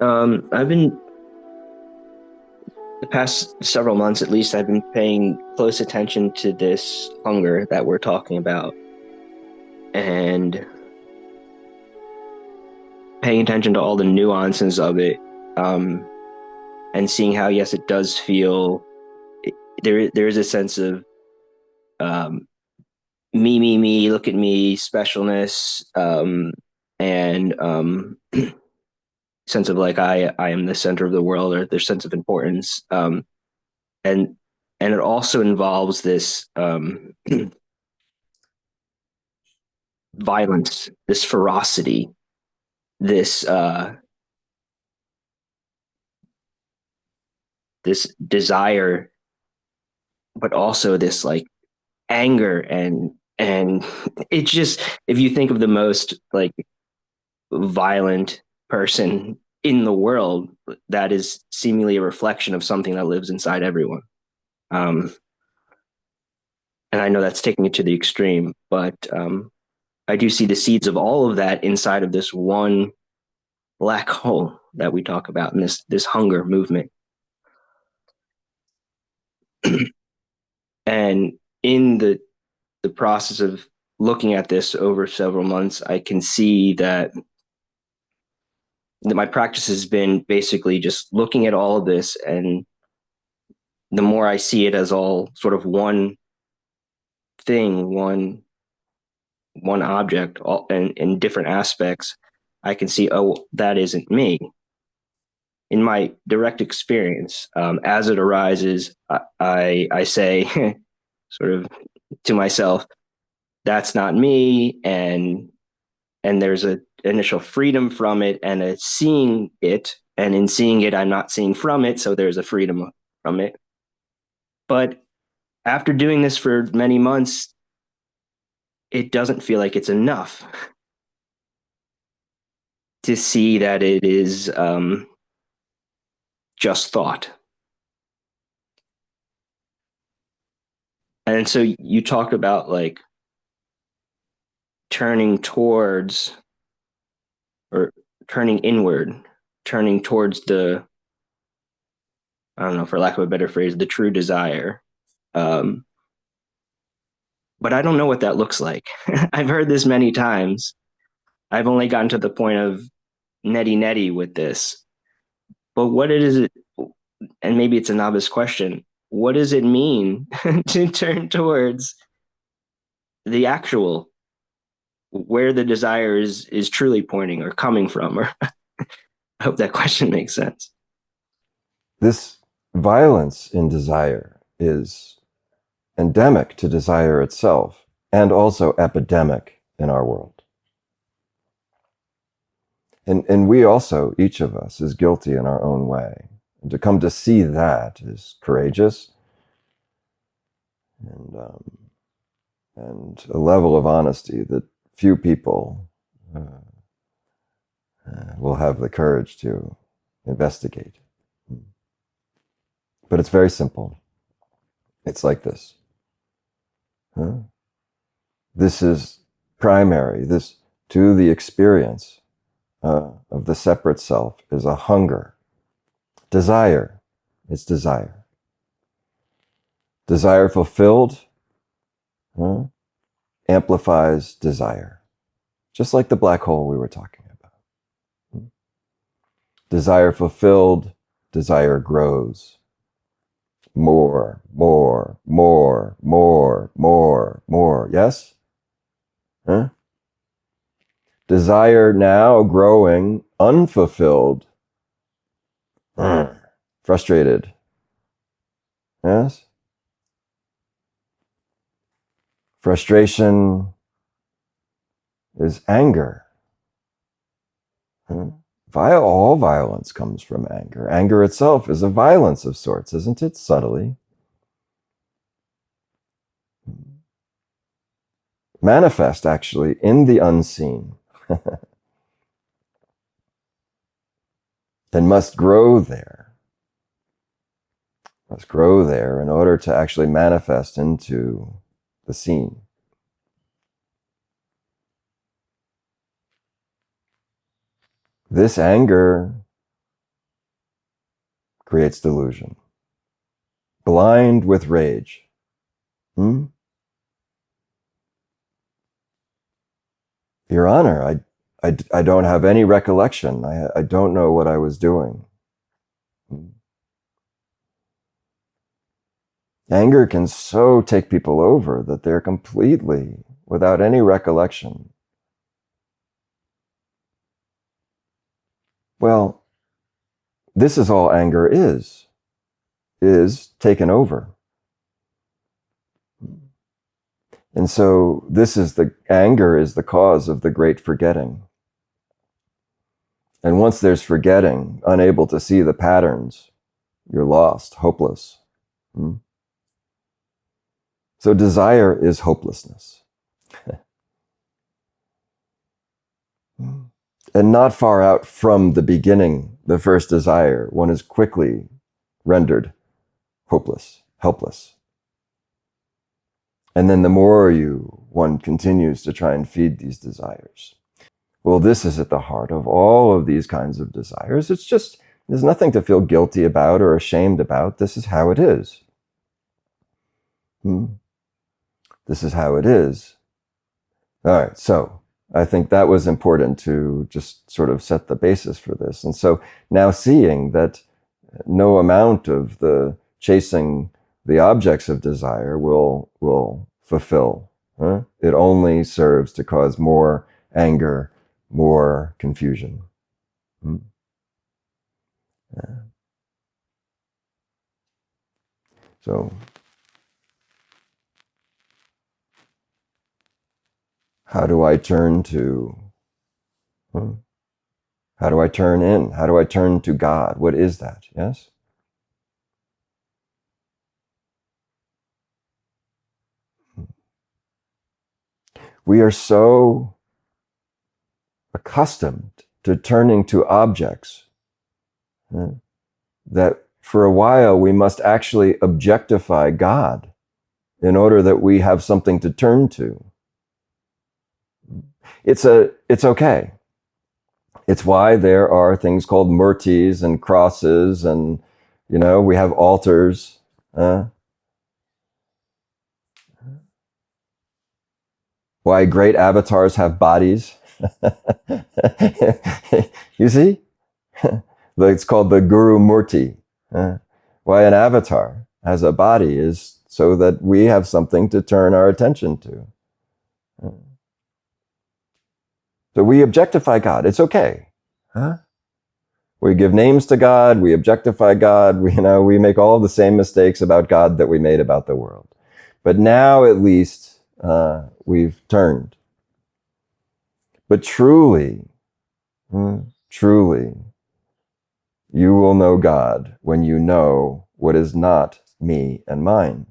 I've been the past several months at least, I've been paying close attention to this hunger that we're talking about and paying attention to all the nuances of it. Um, and seeing how, yes, it does feel there is a sense of um, me, look at me, specialness, and sense of like I am the center of the world, or their sense of importance. And and it also involves this violence, this ferocity, this desire, but also this like anger and it's just, if you think of the most like violent person in the world, that is seemingly a reflection of something that lives inside everyone. Um, and I know that's taking it to the extreme, but I do see the seeds of all of that inside of this one black hole that we talk about in this hunger movement. And in the process of looking at this over several months, I can see that my practice has been basically just looking at all of this, and the more I see it as all sort of one thing, one object, all in different aspects, I can see, oh, that isn't me. In my direct experience, as it arises, I say sort of to myself, that's not me, and there's a initial freedom from it and a seeing it, and in seeing it I'm not seeing from it, so there's a freedom from it. But after doing this for many months, it doesn't feel like it's enough to see that it is just thought. And so you talk about like turning towards, or turning inward, turning towards the, I don't know, for lack of a better phrase, the true desire. Um, but I don't know what that looks like. I've heard this many times. I've only gotten to the point of neti with this. But what is it? And maybe it's a novice question. What does it mean to turn towards the actual, where the desire is truly pointing or coming from? Or I hope that question makes sense. This violence in desire is endemic to desire itself and also epidemic in our world. And we also, each of us, is guilty in our own way. And to come to see that is courageous and, um, and a level of honesty that few people will have the courage to investigate. But it's very simple. It's like this. Huh? This is primary. This, to the experience of the separate self, is a hunger. Desire. It's desire. Desire fulfilled huh, amplifies desire. Just like the black hole we were talking about. Desire fulfilled, desire grows. More, more, more, more, more, more. Yes? Huh? Desire now growing, unfulfilled, frustrated. Yes? Frustration is anger. Huh? All violence comes from anger. Anger itself is a violence of sorts, isn't it? Subtly. Manifest, actually, in the unseen. And must grow there. Must grow there in order to actually manifest into the seen. This anger creates delusion. Blind with rage. Your Honor, I don't have any recollection. I don't know what I was doing. Anger can so take people over that they're completely without any recollection. Well, this is all anger is taken over. And so anger is the cause of the great forgetting. And once there's forgetting, unable to see the patterns, you're lost, hopeless. So desire is hopelessness. And not far out from the beginning, the first desire, one is quickly rendered hopeless, helpless. And then the more one continues to try and feed these desires. Well, this is at the heart of all of these kinds of desires. It's just, there's nothing to feel guilty about or ashamed about. This is how it is. This is how it is. All right, so I think that was important to just sort of set the basis for this. And so now seeing that no amount of the chasing the objects of desire will fulfill. It only serves to cause more anger, more confusion. Yeah. So how do I turn to? How do I turn in? How do I turn to God? What is that? Yes? We are so accustomed to turning to objects that for a while we must actually objectify God in order that we have something to turn to. It's okay. It's why there are things called murtis and crosses, and we have altars. Why great avatars have bodies. You see? It's called the Guru Murti. Why an avatar has a body is so that we have something to turn our attention to. So we objectify God. It's okay. We give names to God. We objectify God. We make all the same mistakes about God that we made about the world. But now at least we've turned. But truly, you will know God when you know what is not me and mine.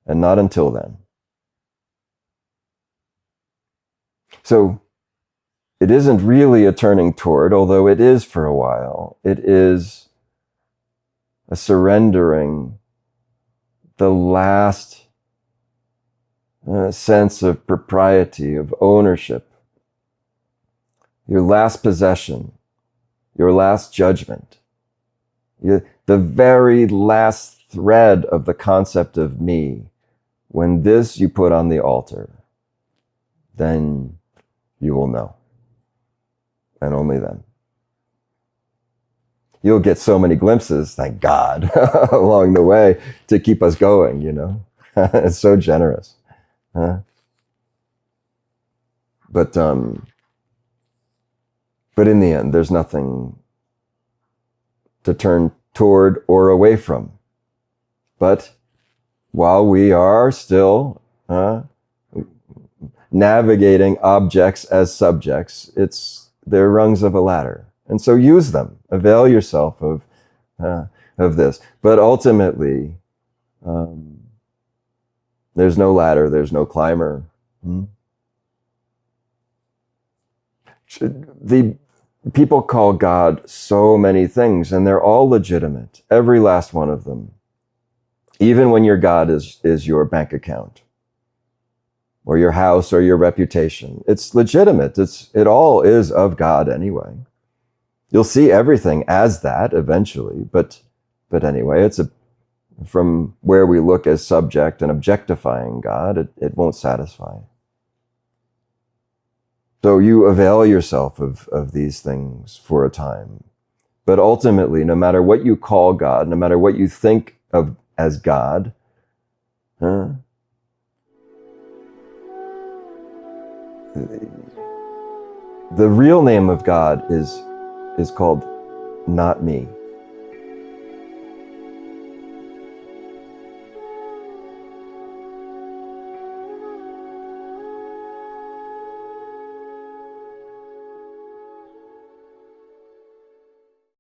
And not until then. So it isn't really a turning toward, although it is for a while. It is a surrendering the last sense of propriety, of ownership, your last possession, your last judgment, the very last thread of the concept of me. When this you put on the altar, then you will know. And only then. You'll get so many glimpses, thank God, along the way to keep us going, It's so generous. But in the end, there's nothing to turn toward or away from. But while we are still navigating objects as subjects, they're rungs of a ladder. And so use them. Avail yourself of this. But ultimately, there's no ladder, there's no climber. The people call God so many things, and they're all legitimate, every last one of them. Even when your God is your bank account, or your house, or your reputation. It's legitimate. It all is of God anyway. You'll see everything as that eventually, but But anyway, from where we look as subject and objectifying God, it won't satisfy. So you avail yourself of these things for a time. But ultimately, no matter what you call God, no matter what you think of as God, the real name of God is called not me.